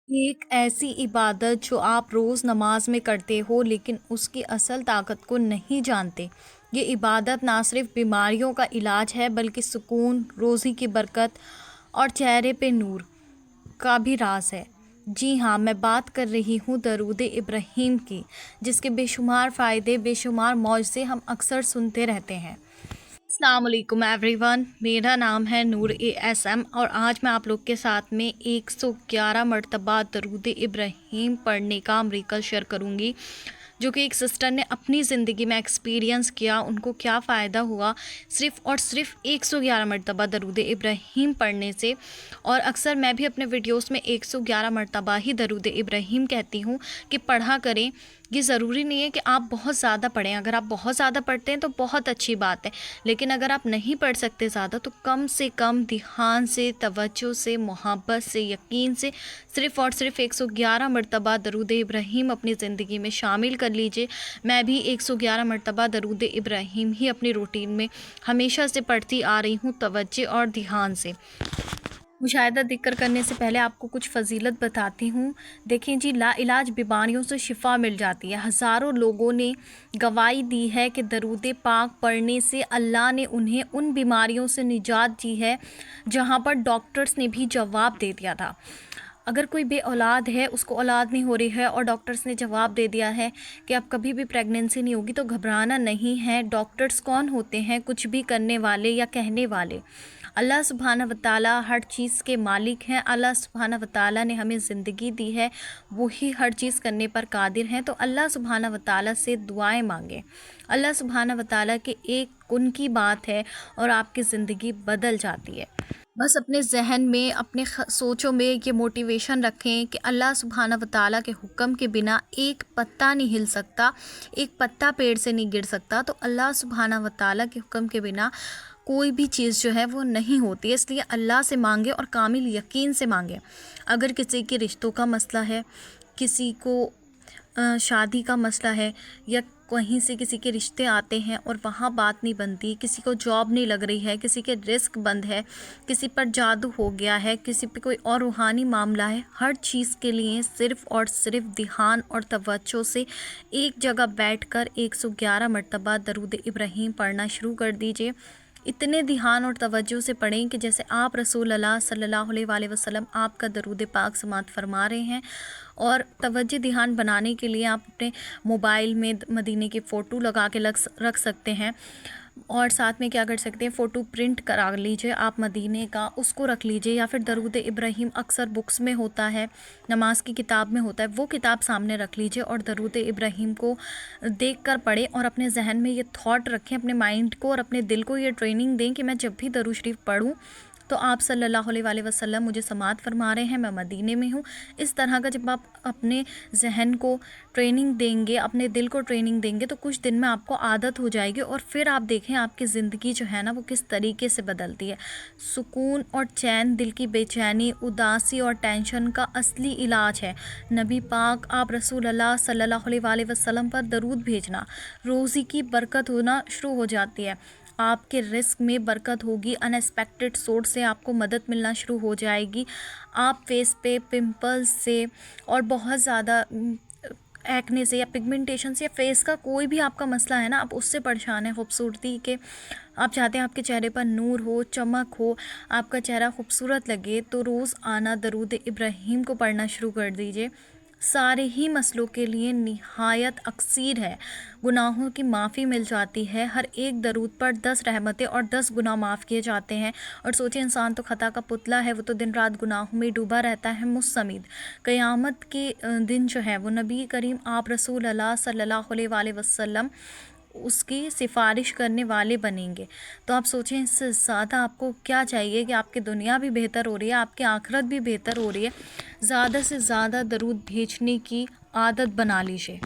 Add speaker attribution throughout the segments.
Speaker 1: ایک ایسی عبادت جو آپ روز نماز میں کرتے ہو لیکن اس کی اصل طاقت کو نہیں جانتے۔ یہ عبادت نہ صرف بیماریوں کا علاج ہے بلکہ سکون، روزی کی برکت اور چہرے پہ نور کا بھی راز ہے۔ جی ہاں، میں بات کر رہی ہوں درود ابراہیم کی، جس کے بے شمار فائدے، بے شمار معجزے ہم اکثر سنتے رہتے ہیں۔ السلام علیکم ایوری ون، میرا نام ہے نور ASM اور آج میں آپ لوگ کے ساتھ میں 111 مرتبہ درود ابراہیم پڑھنے کا امریکہ شیئر کروں گی، جو کہ ایک سسٹر نے اپنی زندگی میں ایکسپیرینس کیا، ان کو کیا فائدہ ہوا صرف اور صرف 111 مرتبہ درود ابراہیم پڑھنے سے۔ اور اکثر میں بھی اپنے ویڈیوز میں 111 مرتبہ ہی درود ابراہیم کہتی ہوں کہ پڑھا کریں۔ یہ ضروری نہیں ہے کہ آپ بہت زیادہ پڑھیں، اگر آپ بہت زیادہ پڑھتے ہیں تو بہت اچھی بات ہے، لیکن اگر آپ نہیں پڑھ سکتے زیادہ تو کم سے کم دھیان سے، توجہ سے، محبت سے، یقین سے صرف اور صرف 111 مرتبہ درود ابراہیم اپنی زندگی میں شامل کر لیجئے۔ میں بھی 111 مرتبہ درود ابراہیم ہی اپنی روٹین میں ہمیشہ سے پڑھتی آ رہی ہوں، توجہ اور دھیان سے۔ مشاہدہ ذکر کرنے سے پہلے آپ کو کچھ فضیلت بتاتی ہوں۔ دیکھیں جی، لا علاج بیماریوں سے شفا مل جاتی ہے۔ ہزاروں لوگوں نے گواہی دی ہے کہ درود پاک پڑھنے سے اللہ نے انہیں ان بیماریوں سے نجات دی ہے جہاں پر ڈاکٹرز نے بھی جواب دے دیا تھا۔ اگر کوئی بے اولاد ہے، اس کو اولاد نہیں ہو رہی ہے اور ڈاکٹرز نے جواب دے دیا ہے کہ اب کبھی بھی پریگننسی نہیں ہوگی، تو گھبرانا نہیں ہے۔ ڈاکٹرز کون ہوتے ہیں؟ کچھ بھی کرنے والے یا کہنے والے۔ اللہ سبحانہ وتعالیٰ ہر چیز کے مالک ہیں۔ اللہ سبحانہ وتعالیٰ نے ہمیں زندگی دی ہے، وہی ہر چیز کرنے پر قادر ہیں، تو اللہ سبحانہ وتعالیٰ سے دعائیں مانگیں۔ اللہ سبحانہ وتعالیٰ کے ایک کن کی بات ہے اور آپ کی زندگی بدل جاتی ہے۔ بس اپنے ذہن میں، اپنے سوچوں میں یہ موٹیویشن رکھیں کہ اللہ سبحانہ وتعالیٰ کے حکم کے بنا ایک پتا نہیں ہل سکتا، ایک پتا پیڑ سے نہیں گر سکتا، تو اللہ سبحانہ وتعالیٰ کے حکم کے بنا کوئی بھی چیز جو ہے وہ نہیں ہوتی ہے۔ اس لیے اللہ سے مانگے اور کامل یقین سے مانگے۔ اگر کسی کے رشتوں کا مسئلہ ہے، کسی کو شادی کا مسئلہ ہے، یا کہیں سے کسی کے رشتے آتے ہیں اور وہاں بات نہیں بنتی، کسی کو جاب نہیں لگ رہی ہے، کسی کے رزق بند ہے، کسی پر جادو ہو گیا ہے، کسی پہ کوئی اور روحانی معاملہ ہے، ہر چیز کے لیے صرف اور صرف دھیان اور توجہ سے ایک جگہ بیٹھ کر 111 مرتبہ درود ابراہیم پڑھنا شروع کر دیجئے۔ اتنے دھیان اور توجہ سے پڑھیں کہ جیسے آپ رسول اللہ صلی اللہ علیہ وآلہ وسلم آپ کا درود پاک سماعت فرما رہے ہیں۔ اور توجہ دھیان بنانے کے لیے آپ اپنے موبائل میں مدینے کی فوٹو لگا کے رکھ سکتے ہیں، اور ساتھ میں کیا کر سکتے ہیں، فوٹو پرنٹ کرا لیجئے آپ مدینے کا، اس کو رکھ لیجئے، یا پھر درود ابراہیم اکثر بکس میں ہوتا ہے، نماز کی کتاب میں ہوتا ہے، وہ کتاب سامنے رکھ لیجئے اور درود ابراہیم کو دیکھ کر پڑھیں، اور اپنے ذہن میں یہ تھاٹ رکھیں، اپنے مائنڈ کو اور اپنے دل کو یہ ٹریننگ دیں کہ میں جب بھی درود شریف پڑھوں تو آپ صلی اللہ علیہ وآلہ وسلم مجھے سماعت فرما رہے ہیں، میں مدینے میں ہوں۔ اس طرح کا جب آپ اپنے ذہن کو ٹریننگ دیں گے، اپنے دل کو ٹریننگ دیں گے، تو کچھ دن میں آپ کو عادت ہو جائے گی، اور پھر آپ دیکھیں آپ کی زندگی جو ہے نا وہ کس طریقے سے بدلتی ہے۔ سکون اور چین، دل کی بے چینی، اداسی اور ٹینشن کا اصلی علاج ہے نبی پاک آپ رسول اللہ صلی اللہ علیہ وآلہ وسلم پر درود بھیجنا۔ روزی کی برکت ہونا شروع ہو جاتی ہے، آپ کے رزق میں برکت ہوگی، ان ایکسپیکٹڈ سورس سے آپ کو مدد ملنا شروع ہو جائے گی۔ آپ فیس پہ پمپلز سے اور بہت زیادہ ایکنے سے یا پگمنٹیشن سے یا فیس کا کوئی بھی آپ کا مسئلہ ہے نا، آپ اس سے پریشان ہیں، خوبصورتی کے آپ چاہتے ہیں آپ کے چہرے پر نور ہو، چمک ہو، آپ کا چہرہ خوبصورت لگے، تو روز آنا درود ابراہیم کو پڑھنا شروع کر دیجئے۔ سارے ہی مسئلوں کے لیے نہایت اکثیر ہے، گناہوں کی معافی مل جاتی ہے، ہر ایک درود پر 10 رحمتیں اور 10 گناہ معاف کیے جاتے ہیں۔ اور سوچیں، انسان تو خطا کا پتلا ہے، وہ تو دن رات گناہوں میں ڈوبا رہتا ہے مستمید۔ قیامت کے دن جو ہے وہ نبی کریم آپ رسول اللہ صلی اللہ علیہ وآلہ وسلم اس کی سفارش کرنے والے بنیں گے۔ تو آپ سوچیں، اس سے زیادہ آپ کو کیا چاہیے کہ آپ کی دنیا بھی بہتر ہو رہی ہے، آپ کی آخرت بھی بہتر ہو رہی ہے۔ زیادہ سے زیادہ درود بھیجنے کی عادت بنا لیجئے۔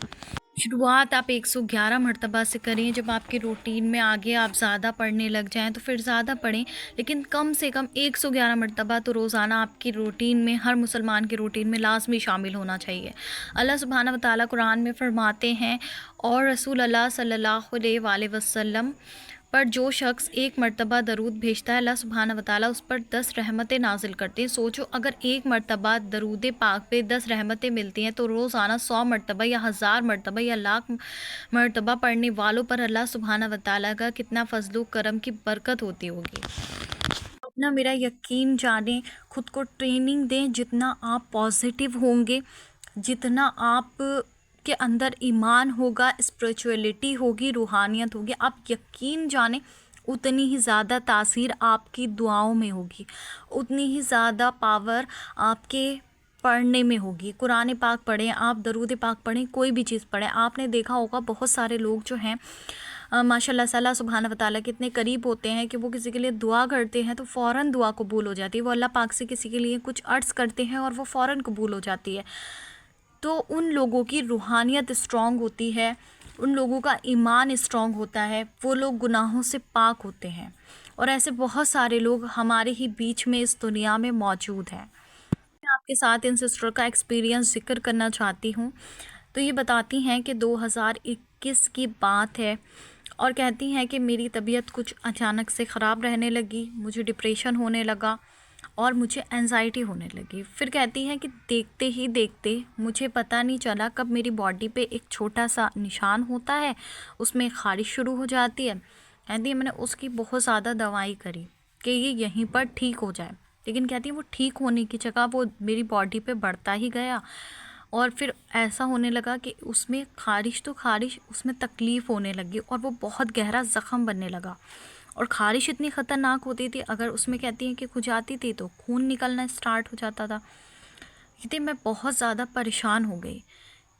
Speaker 1: شروعات آپ 111 مرتبہ سے کریں، جب آپ کی روٹین میں آگے آپ زیادہ پڑھنے لگ جائیں تو پھر زیادہ پڑھیں، لیکن کم سے کم 111 مرتبہ تو روزانہ آپ کی روٹین میں، ہر مسلمان کی روٹین میں لازمی شامل ہونا چاہیے۔ اللہ سبحانہ وتعالیٰ قرآن میں فرماتے ہیں، اور رسول اللہ صلی اللہ علیہ وآلہ وسلم پر جو شخص ایک مرتبہ درود بھیجتا ہے اللہ سبحانہ وتعالیٰ اس پر 10 رحمتیں نازل کرتے ہیں۔ سوچو اگر ایک مرتبہ درود پاک پہ 10 رحمتیں ملتی ہیں تو روزانہ 100 مرتبہ یا 1000 مرتبہ یا لاکھ مرتبہ پڑھنے والوں پر اللہ سبحانہ وتعالیٰ کا کتنا فضل و کرم کی برکت ہوتی ہوگی۔ اپنا میرا یقین جانیں، خود کو ٹریننگ دیں، جتنا آپ پازیٹیو ہوں گے، جتنا آپ کے اندر ایمان ہوگا، اسپریچولیٹی ہوگی، روحانیت ہوگی، آپ یقین جانیں اتنی ہی زیادہ تاثیر آپ کی دعاؤں میں ہوگی، اتنی ہی زیادہ پاور آپ کے پڑھنے میں ہوگی۔ قرآن پاک پڑھیں، آپ درود پاک پڑھیں، کوئی بھی چیز پڑھیں۔ آپ نے دیکھا ہوگا بہت سارے لوگ جو ہیں ماشاء اللہ سے اللہ سبحانہ وتعالیٰ کے اتنے قریب ہوتے ہیں کہ وہ کسی کے لیے دعا کرتے ہیں تو فوراً دعا قبول ہو جاتی ہے۔ وہ اللہ پاک سے کسی کے لیے کچھ عرض کرتے ہیں اور وہ فوراً قبول ہو جاتی ہے۔ تو ان لوگوں کی روحانیت اسٹرانگ ہوتی ہے، ان لوگوں کا ایمان اسٹرانگ ہوتا ہے، وہ لوگ گناہوں سے پاک ہوتے ہیں، اور ایسے بہت سارے لوگ ہمارے ہی بیچ میں اس دنیا میں موجود ہیں۔ میں آپ کے ساتھ ان سسٹر کا ایکسپیرینس ذکر کرنا چاہتی ہوں۔ تو یہ بتاتی ہیں کہ 2021 کی بات ہے اور کہتی ہیں کہ میری طبیعت کچھ اچانک سے خراب رہنے لگی، مجھے ڈپریشن ہونے لگا اور مجھے اینزائٹی ہونے لگی۔ پھر کہتی ہیں کہ دیکھتے ہی دیکھتے مجھے پتہ نہیں چلا کب میری باڈی پہ ایک چھوٹا سا نشان ہوتا ہے، اس میں خارش شروع ہو جاتی ہے۔ کہتی ہے میں نے اس کی بہت زیادہ دوائی کری کہ یہ یہیں پر ٹھیک ہو جائے، لیکن کہتی ہے وہ ٹھیک ہونے کی جگہ وہ میری باڈی پہ بڑھتا ہی گیا، اور پھر ایسا ہونے لگا کہ اس میں خارش تو خارش، اس میں تکلیف ہونے لگی اور وہ بہت گہرا زخم بننے لگا، اور خارش اتنی خطرناک ہوتی تھی، اگر اس میں کہتی ہیں کہ کھجاتی تھی تو خون نکلنا اسٹارٹ ہو جاتا تھا۔ کہتی میں بہت زیادہ پریشان ہو گئی۔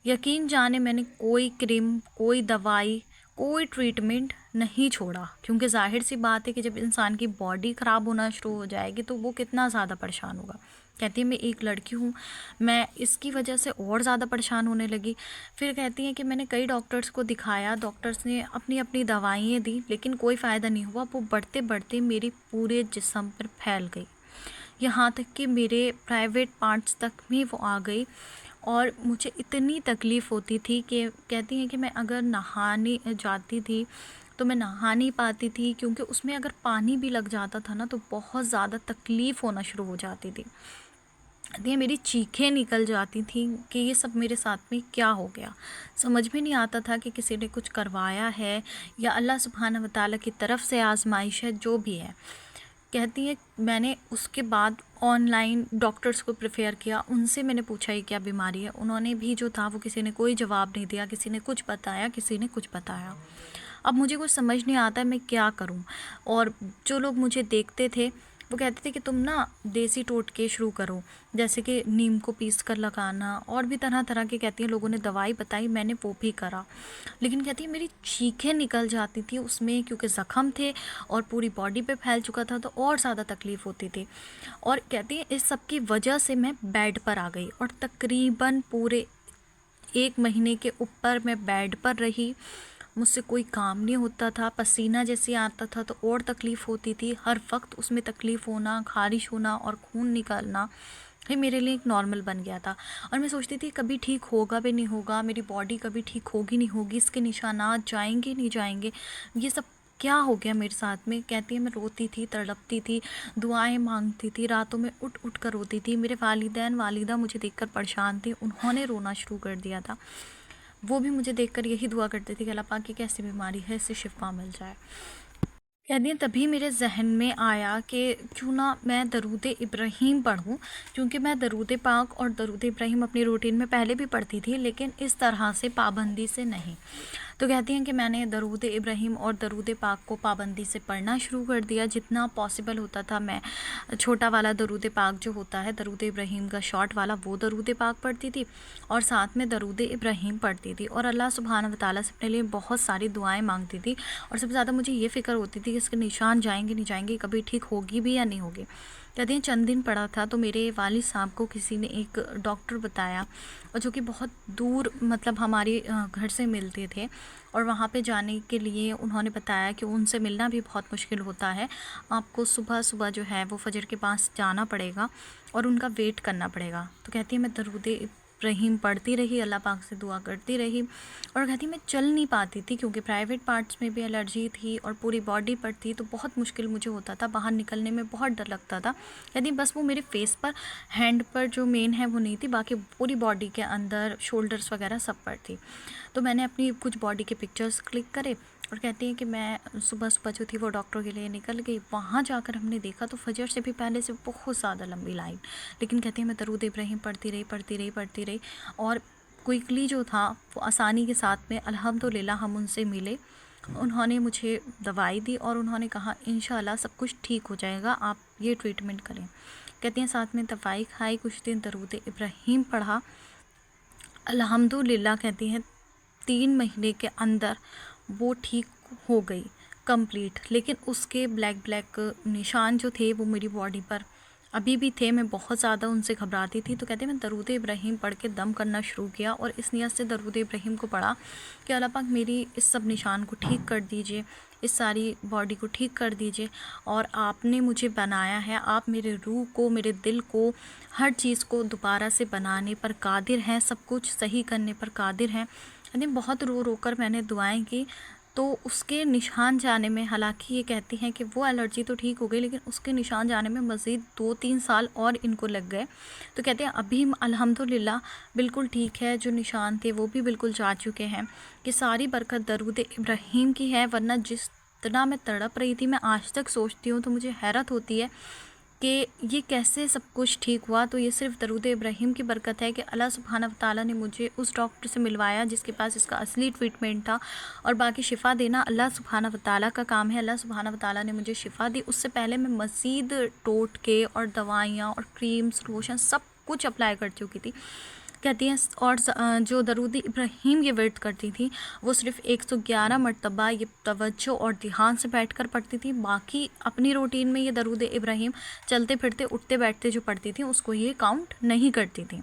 Speaker 1: یقین جانے میں نے کوئی کریم، کوئی دوائی، کوئی ٹریٹمنٹ نہیں چھوڑا، کیونکہ ظاہر سی بات ہے کہ جب انسان کی باڈی خراب ہونا شروع ہو جائے گی تو وہ کتنا زیادہ پریشان ہوگا۔ کہتی ہے میں ایک لڑکی ہوں، میں اس کی وجہ سے اور زیادہ پریشان ہونے لگی۔ پھر کہتی ہیں کہ میں نے کئی ڈاکٹرز کو دکھایا، ڈاکٹرز نے اپنی اپنی دوائیں دی، لیکن کوئی فائدہ نہیں ہوا، وہ بڑھتے بڑھتے میری پورے جسم پر پھیل گئی، یہاں تک کہ میرے پرائیویٹ پارٹس تک بھی وہ آ گئی، اور مجھے اتنی تکلیف ہوتی تھی کہ کہتی ہیں کہ میں اگر نہانے جاتی تھی تو میں نہا نہیں پاتی تھی، کیونکہ اس میں اگر پانی بھی لگ جاتا تھا نا تو بہت زیادہ تکلیف ہونا شروع ہو جاتی تھی۔ یہ میری چیخیں نکل جاتی تھیں کہ یہ سب میرے ساتھ میں کیا ہو گیا، سمجھ میں نہیں آتا تھا کہ کسی نے کچھ کروایا ہے یا اللہ سبحانہ وتعالیٰ کی طرف سے آزمائش ہے، جو بھی ہے۔ کہتی ہے میں نے اس کے بعد آن لائن ڈاکٹرز کو پریفیئر کیا، ان سے میں نے پوچھا یہ کیا بیماری ہے، انہوں نے بھی جو تھا وہ کسی نے کوئی جواب نہیں دیا، کسی نے کچھ بتایا، کسی نے کچھ بتایا۔ اب مجھے کچھ سمجھ نہیں آتا ہے میں کیا کروں، اور جو لوگ مجھے دیکھتے تھے وہ کہتے تھے کہ تم نا دیسی ٹوٹکے شروع کرو، جیسے کہ نیم کو پیس کر لگانا، اور بھی طرح طرح کے کہتی ہیں لوگوں نے دوائی بتائی، میں نے وہ بھی کرا، لیکن کہتی ہے میری چیخیں نکل جاتی تھی اس میں، کیونکہ زخم تھے اور پوری باڈی پہ پھیل چکا تھا تو اور زیادہ تکلیف ہوتی تھی، اور کہتی ہے اس سب کی وجہ سے میں بیڈ پر آ گئی، اور تقریباً پورے 1 مہینے کے اوپر میں بیڈ پر رہی، مجھ سے کوئی کام نہیں ہوتا تھا، پسینہ جیسے آتا تھا تو اور تکلیف ہوتی تھی، ہر وقت اس میں تکلیف ہونا، خارش ہونا اور خون نکالنا یہ میرے لیے ایک نارمل بن گیا تھا، اور میں سوچتی تھی کبھی ٹھیک ہوگا بھی نہیں ہوگا، میری باڈی کبھی ٹھیک ہوگی نہیں ہوگی، اس کے نشانات جائیں گے نہیں جائیں گے، یہ سب کیا ہو گیا میرے ساتھ میں۔ کہتی ہے میں روتی تھی، تڑپتی تھی، دعائیں مانگتی تھی، راتوں میں اٹھ اٹھ کر روتی تھی، میرے والدین والدہ مجھے دیکھ کر پریشان تھے، انہوں نے رونا شروع کر دیا تھا، وہ بھی مجھے دیکھ کر یہی دعا کرتے تھے کہ اللہ پاک کی کیسی بیماری ہے، اس سے شفا مل جائے۔ کہتی ہیں تبھی میرے ذہن میں آیا کہ کیوں نہ میں درود ابراہیم پڑھوں، کیونکہ میں درود پاک اور درود ابراہیم اپنی روٹین میں پہلے بھی پڑھتی تھی، لیکن اس طرح سے پابندی سے نہیں۔ تو کہتی ہیں کہ میں نے درود ابراہیم اور درود پاک کو پابندی سے پڑھنا شروع کر دیا، جتنا پاسبل ہوتا تھا میں چھوٹا والا درود پاک جو ہوتا ہے درود ابراہیم کا شارٹ والا، وہ درود پاک پڑھتی تھی، اور ساتھ میں درود ابراہیم پڑھتی تھی، اور اللہ سبحانہ وتعالیٰ سے اپنے لیے بہت ساری دعائیں مانگتی تھی، اور سب سے زیادہ مجھے یہ فکر ہوتی تھی کہ اس کے نشان جائیں گے نہیں جائیں گے، کبھی ٹھیک ہوگی بھی یا نہیں ہوگی۔ کہتے ہیں چند دن پڑا تھا تو میرے والد صاحب کو کسی نے ایک ڈاکٹر بتایا، اور جو کہ بہت دور مطلب ہمارے گھر سے ملتے تھے، اور وہاں پہ جانے کے لیے انہوں نے بتایا کہ ان سے ملنا بھی بہت مشکل ہوتا ہے، آپ کو صبح صبح جو ہے وہ فجر کے پاس جانا پڑے گا اور ان کا ویٹ کرنا پڑے گا۔ تو کہتی ہے میں درود ابراہیم پڑھتی رہی، اللہ پاک سے دعا کرتی رہی، اور کہتی میں چل نہیں پاتی تھی کیونکہ پرائیویٹ پارٹس میں بھی الرجی تھی اور پوری باڈی پر تھی، تو بہت مشکل مجھے ہوتا تھا، باہر نکلنے میں بہت ڈر لگتا تھا۔ کہتی بس وہ میرے فیس پر، ہینڈ پر جو مین ہے وہ نہیں تھی، باقی پوری باڈی کے اندر شولڈرس وغیرہ سب پر تھی۔ تو میں نے اپنی کچھ باڈی کے پکچرز کلک کرے، اور کہتی ہیں کہ میں صبح جو تھی وہ ڈاکٹر کے لیے نکل گئی۔ وہاں جا کر ہم نے دیکھا تو فجر سے بھی پہلے سے بہت زیادہ لمبی لائن، لیکن کہتی ہیں میں درود ابراہیم پڑھتی رہی، اور کوئکلی جو تھا وہ آسانی کے ساتھ میں الحمدللہ ہم ان سے ملے۔ انہوں نے مجھے دوائی دی اور انہوں نے کہا انشاءاللہ سب کچھ ٹھیک ہو جائے گا، آپ یہ ٹریٹمنٹ کریں۔ کہتی ہیں ساتھ میں دوائی کھائی، کچھ دن درود ابراہیم پڑھا، الحمدللہ کہتی ہیں 3 مہینے کے اندر وہ ٹھیک ہو گئی کمپلیٹ، لیکن اس کے بلیک نشان جو تھے وہ میری باڈی پر ابھی بھی تھے، میں بہت زیادہ ان سے گھبراتی تھی۔ تو کہتے ہیں میں درود ابراہیم پڑھ کے دم کرنا شروع کیا، اور اس نیت سے درود ابراہیم کو پڑھا کہ اللہ پاک میری اس سب نشان کو ٹھیک کر دیجئے، اس ساری باڈی کو ٹھیک کر دیجئے، اور آپ نے مجھے بنایا ہے، آپ میرے روح کو، میرے دل کو، ہر چیز کو دوبارہ سے بنانے پر قادر ہیں، سب کچھ صحیح کرنے پر قادر ہیں۔ یعنی بہت رو رو کر میں نے دعائیں کی، تو اس کے نشان جانے میں، حالانکہ یہ کہتی ہیں کہ وہ الرجی تو ٹھیک ہو گئی، لیکن اس کے نشان جانے میں مزید 2-3 سال اور ان کو لگ گئے۔ تو کہتے ہیں ابھی الحمدللہ بالکل ٹھیک ہے، جو نشان تھے وہ بھی بالکل جا چکے ہیں۔ یہ ساری برکت درود ابراہیم کی ہے، ورنہ جس طرح میں تڑپ رہی تھی، میں آج تک سوچتی ہوں تو مجھے حیرت ہوتی ہے کہ یہ کیسے سب کچھ ٹھیک ہوا۔ تو یہ صرف درود ابراہیم کی برکت ہے کہ اللہ سبحانہ وتعالیٰ نے مجھے اس ڈاکٹر سے ملوایا جس کے پاس اس کا اصلی ٹریٹمنٹ تھا، اور باقی شفا دینا اللہ سبحانہ وتعالیٰ کا کام ہے۔ اللہ سبحانہ وتعالیٰ نے مجھے شفا دی، اس سے پہلے میں مزید ٹوٹکے اور دوائیاں اور کریمز، لوشن سب کچھ اپلائی کر چکی تھی۔ کہتی ہیں اور جو درود ابراہیم یہ ورد کرتی تھی وہ صرف 111 مرتبہ یہ توجہ اور دھیان سے بیٹھ کر پڑھتی تھی، باقی اپنی روٹین میں یہ درود ابراہیم چلتے پھرتے اٹھتے بیٹھتے جو پڑھتی تھی اس کو یہ کاؤنٹ نہیں کرتی تھی۔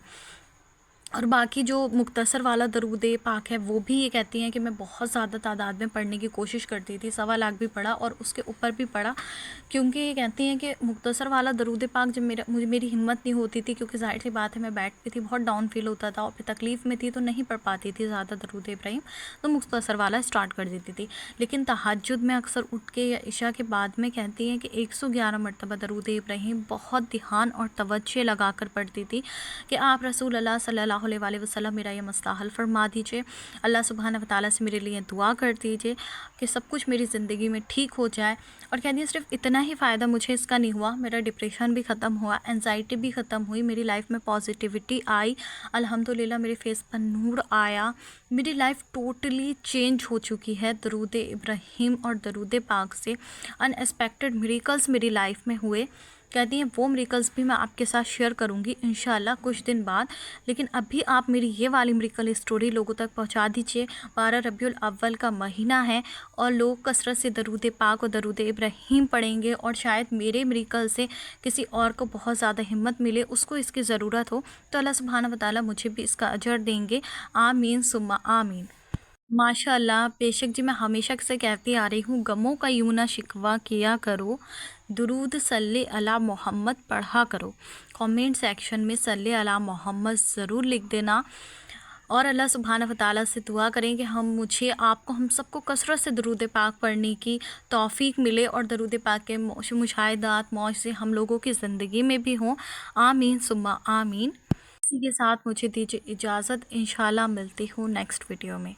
Speaker 1: اور باقی جو مختصر والا درود پاک ہے وہ بھی یہ کہتی ہیں کہ میں بہت زیادہ تعداد میں پڑھنے کی کوشش کرتی تھی، 1.25 لاکھ بھی پڑھا اور اس کے اوپر بھی پڑھا، کیونکہ یہ کہتی ہیں کہ مختصر والا درود پاک جب میری ہمت نہیں ہوتی تھی، کیونکہ ظاہر سی بات ہے میں بیٹھتی تھی، بہت ڈاؤن فیل ہوتا تھا اور پھر تکلیف میں تھی تو نہیں پڑھ پاتی تھی زیادہ درود ابراہیم، تو مختصر والا اسٹارٹ کر دیتی تھی۔ لیکن تہجد میں اکثر اٹھ کے یا عشاء کے بعد میں کہتی ہیں کہ 111 مرتبہ درود ابراہیم بہت دھیان اور توجہ لگا کر پڑھتی تھی کہ آپ رسول اللہ صلی اللہ علیہ وسلم میرا یہ مسئلہ حل فرما دیجئے، اللہ سبحانہ وتعالیٰ سے میرے لیے دعا کر دیجئے کہ سب کچھ میری زندگی میں ٹھیک ہو جائے۔ اور کہتی ہیں صرف اتنا ہی فائدہ مجھے اس کا نہیں ہوا، میرا ڈپریشن بھی ختم ہوا، انزائٹی بھی ختم ہوئی، میری لائف میں پازیٹیوٹی آئی، الحمدللہ میرے فیس پر نور آیا، میری لائف ٹوٹلی چینج ہو چکی ہے درود ابراہیم اور درود پاک سے۔ ان ایکسپیکٹڈ میریکلز میری لائف میں ہوئے، کہتی ہیں وہ میریکلز بھی میں آپ کے ساتھ شیئر کروں گی انشاءاللہ کچھ دن بعد، لیکن ابھی آپ میری یہ والی میریکل اسٹوری لوگوں تک پہنچا دیجئے۔ 12 ربیع الاول کا مہینہ ہے اور لوگ کثرت سے درود پاک اور درود ابراہیم پڑھیں گے، اور شاید میرے میریکل سے کسی اور کو بہت زیادہ ہمت ملے، اس کو اس کی ضرورت ہو، تو اللہ سبحانہ وتعالیٰ مجھے بھی اس کا اجر دیں گے، آمین ثم آمین۔ ماشاء اللہ، بے شک جی، میں ہمیشہ سے کہتی آ رہی ہوں غموں کا یوں نہ شکوہ کیا کرو، درود صلی علی محمد پڑھا کرو۔ کامنٹ سیکشن میں صلی علی محمد ضرور لکھ دینا، اور اللہ سبحانہ وتعالیٰ سے دعا کریں کہ مجھے آپ کو، ہم سب کو کثرت سے درود پاک پڑھنے کی توفیق ملے، اور درود پاک کے مشاہدات معجزے ہم لوگوں کی زندگی میں بھی ہوں، آمین ثم آمین۔ اسی کے ساتھ مجھے دیجیے اجازت، انشاءاللہ ملتی ہوں نیکسٹ ویڈیو میں۔